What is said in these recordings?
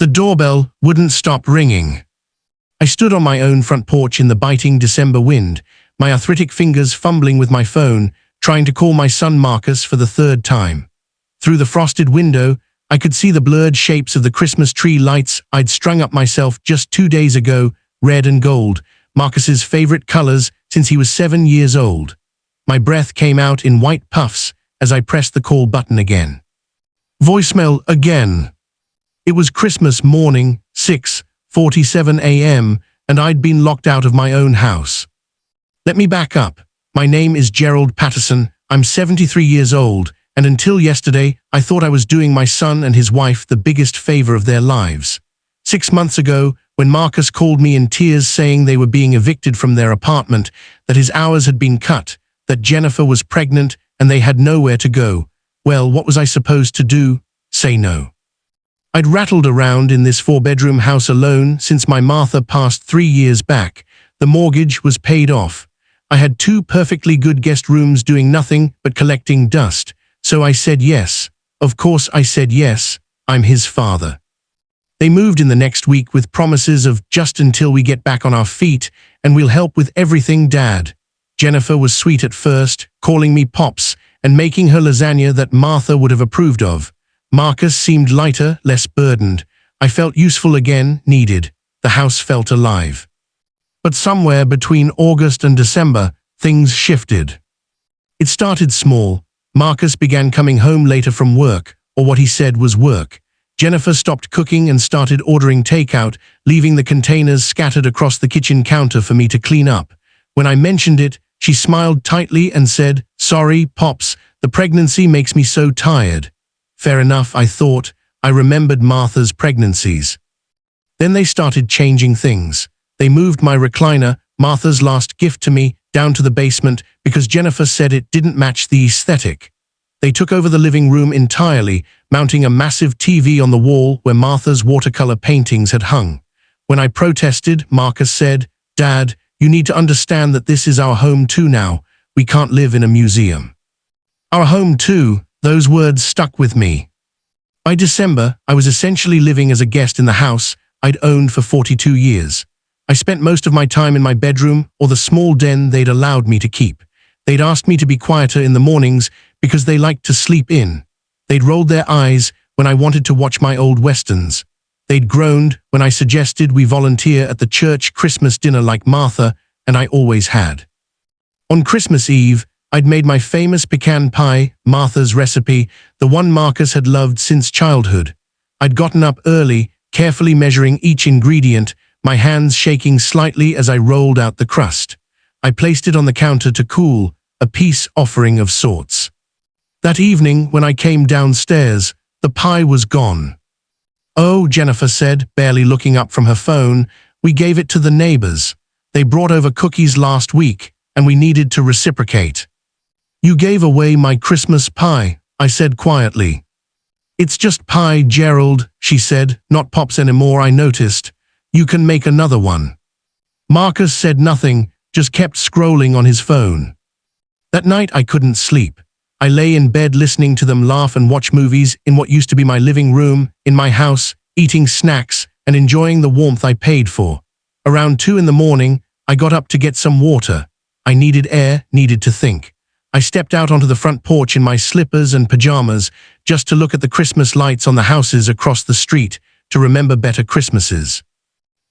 The doorbell wouldn't stop ringing. I stood on my own front porch in the biting December wind, my arthritic fingers fumbling with my phone, trying to call my son Marcus for the third time. Through the frosted window, I could see the blurred shapes of the Christmas tree lights I'd strung up myself just 2 days ago, red and gold, Marcus's favorite colors since he was 7 years old. My breath came out in white puffs as I pressed the call button again. Voicemail again. It was Christmas morning, 6:47 a.m., and I'd been locked out of my own house. Let me back up. My name is Gerald Patterson, I'm 73 years old, and until yesterday, I thought I was doing my son and his wife the biggest favor of their lives. 6 months ago, when Marcus called me in tears saying they were being evicted from their apartment, that his hours had been cut, that Jennifer was pregnant, and they had nowhere to go, well, what was I supposed to do? Say no. I'd rattled around in this 4-bedroom house alone since my Martha passed 3 years back. The mortgage was paid off. I had 2 perfectly good guest rooms doing nothing but collecting dust. So I said yes. Of course I said yes. I'm his father. They moved in the next week with promises of just until we get back on our feet and we'll help with everything, Dad. Jennifer was sweet at first, calling me Pops and making her lasagna that Martha would have approved of. Marcus seemed lighter, less burdened. I felt useful again, needed. The house felt alive. But somewhere between August and December, things shifted. It started small. Marcus began coming home later from work, or what he said was work. Jennifer stopped cooking and started ordering takeout, leaving the containers scattered across the kitchen counter for me to clean up. When I mentioned it, she smiled tightly and said, "Sorry, Pops, the pregnancy makes me so tired." Fair enough, I thought. I remembered Martha's pregnancies. Then they started changing things. They moved my recliner, Martha's last gift to me, down to the basement because Jennifer said it didn't match the aesthetic. They took over the living room entirely, mounting a massive TV on the wall where Martha's watercolor paintings had hung. When I protested, Marcus said, "Dad, you need to understand that this is our home too now. We can't live in a museum." Our home too, those words stuck with me. By December, I was essentially living as a guest in the house I'd owned for 42 years. I spent most of my time in my bedroom or the small den they'd allowed me to keep. They'd asked me to be quieter in the mornings because they liked to sleep in. They'd rolled their eyes when I wanted to watch my old westerns. They'd groaned when I suggested we volunteer at the church Christmas dinner like Martha, and I always had. On Christmas Eve, I'd made my famous pecan pie, Martha's recipe, the one Marcus had loved since childhood. I'd gotten up early, carefully measuring each ingredient, my hands shaking slightly as I rolled out the crust. I placed it on the counter to cool, a peace offering of sorts. That evening, when I came downstairs, the pie was gone. "Oh," Jennifer said, barely looking up from her phone, "we gave it to the neighbors. They brought over cookies last week, and we needed to reciprocate." "You gave away my Christmas pie," I said quietly. "It's just pie, Gerald," she said, "not Pops anymore, I noticed. You can make another one." Marcus said nothing, just kept scrolling on his phone. That night I couldn't sleep. I lay in bed listening to them laugh and watch movies in what used to be my living room, in my house, eating snacks and enjoying the warmth I paid for. Around 2 in the morning, I got up to get some water. I needed air, needed to think. I stepped out onto the front porch in my slippers and pajamas just to look at the Christmas lights on the houses across the street, to remember better Christmases.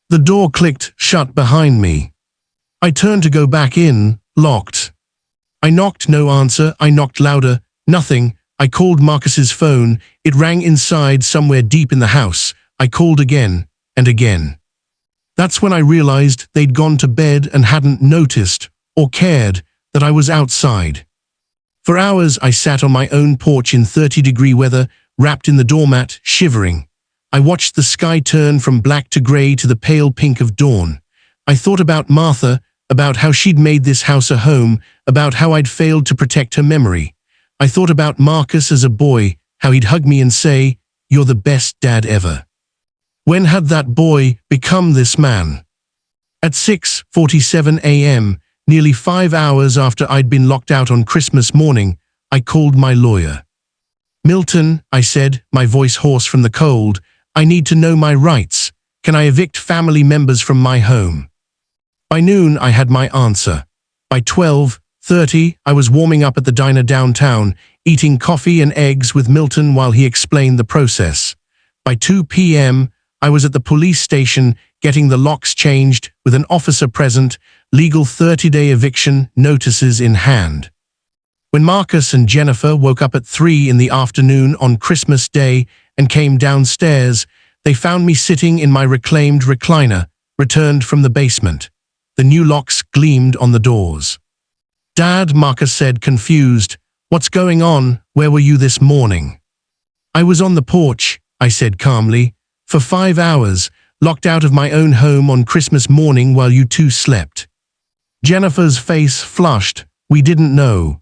The door clicked shut behind me. I turned to go back in, locked. I knocked, no answer. I knocked louder, nothing. I called Marcus's phone. It rang inside somewhere deep in the house. I called again and again. That's when I realized they'd gone to bed and hadn't noticed or cared that I was outside. For hours I sat on my own porch in 30-degree weather, wrapped in the doormat, shivering. I watched the sky turn from black to gray to the pale pink of dawn. I thought about Martha, about how she'd made this house a home, about how I'd failed to protect her memory. I thought about Marcus as a boy, how he'd hug me and say, "You're the best dad ever." When had that boy become this man? At 6:47 a.m., nearly 5 hours after I'd been locked out on Christmas morning, I called my lawyer. "Milton," I said, my voice hoarse from the cold, I need to know my rights. Can I evict family members from my home? By noon, I had my answer. By 12:30, I was warming up at the diner downtown, eating coffee and eggs with Milton while he explained the process. By 2 p.m., I was at the police station getting the locks changed with an officer present, legal 30-day eviction notices in hand. When Marcus and Jennifer woke up at 3 in the afternoon on Christmas Day and came downstairs, they found me sitting in my reclaimed recliner, returned from the basement. The new locks gleamed on the doors. "Dad," Marcus said, confused, "what's going on? Where were you this morning?" "I was on the porch," I said calmly, "for 5 hours, locked out of my own home on Christmas morning while you two slept." Jennifer's face flushed. "We didn't know."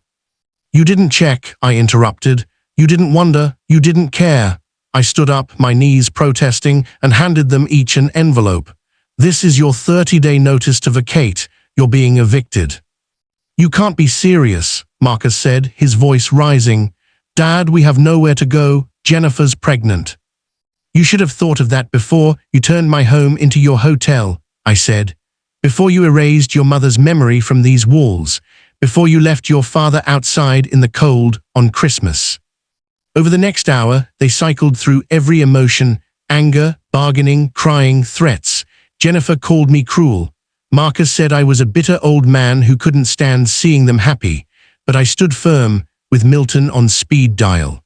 "You didn't check," I interrupted. "You didn't wonder. You didn't care." I stood up, my knees protesting, and handed them each an envelope. "This is your 30-day notice to vacate. You're being evicted." "You can't be serious," Marcus said, his voice rising. "Dad, we have nowhere to go. Jennifer's pregnant." "You should have thought of that before you turned my home into your hotel," I said. "Before you erased your mother's memory from these walls. Before you left your father outside in the cold on Christmas." Over the next hour, they cycled through every emotion: anger, bargaining, crying, threats. Jennifer called me cruel. Marcus said I was a bitter old man who couldn't stand seeing them happy, but I stood firm, with Milton on speed dial.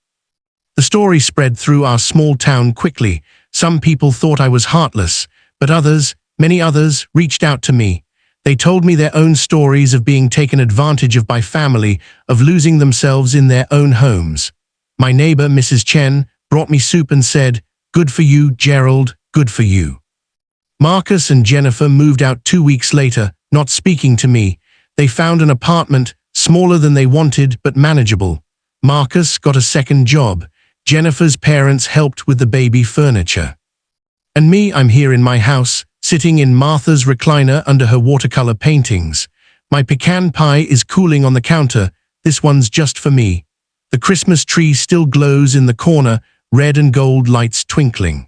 The story spread through our small town quickly. Some people thought I was heartless, but others, many others, reached out to me. They told me their own stories of being taken advantage of by family, of losing themselves in their own homes. My neighbor, Mrs. Chen, brought me soup and said, "Good for you, Gerald, good for you." Marcus and Jennifer moved out 2 weeks later, not speaking to me. They found an apartment, smaller than they wanted, but manageable. Marcus got a second job. Jennifer's parents helped with the baby furniture. And me, I'm here in my house, sitting in Martha's recliner under her watercolor paintings. My pecan pie is cooling on the counter. This one's just for me. The Christmas tree still glows in the corner, red and gold lights twinkling.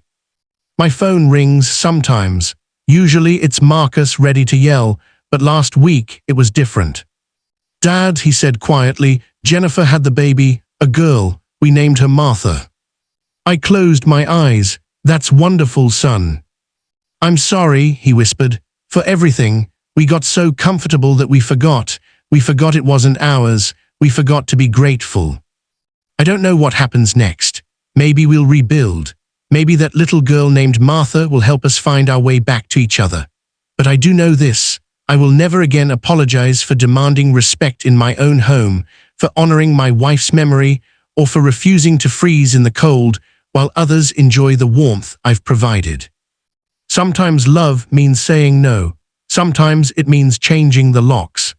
My phone rings sometimes. Usually it's Marcus ready to yell, but last week it was different. "Dad," he said quietly, "Jennifer had the baby, a girl. We named her Martha." I closed my eyes. "That's wonderful, son." "I'm sorry," he whispered, "for everything. We got so comfortable that we forgot. We forgot it wasn't ours. We forgot to be grateful." I don't know what happens next. Maybe we'll rebuild. Maybe that little girl named Martha will help us find our way back to each other. But I do know this: I will never again apologize for demanding respect in my own home, for honoring my wife's memory, or for refusing to freeze in the cold while others enjoy the warmth I've provided. Sometimes love means saying no. Sometimes it means changing the locks.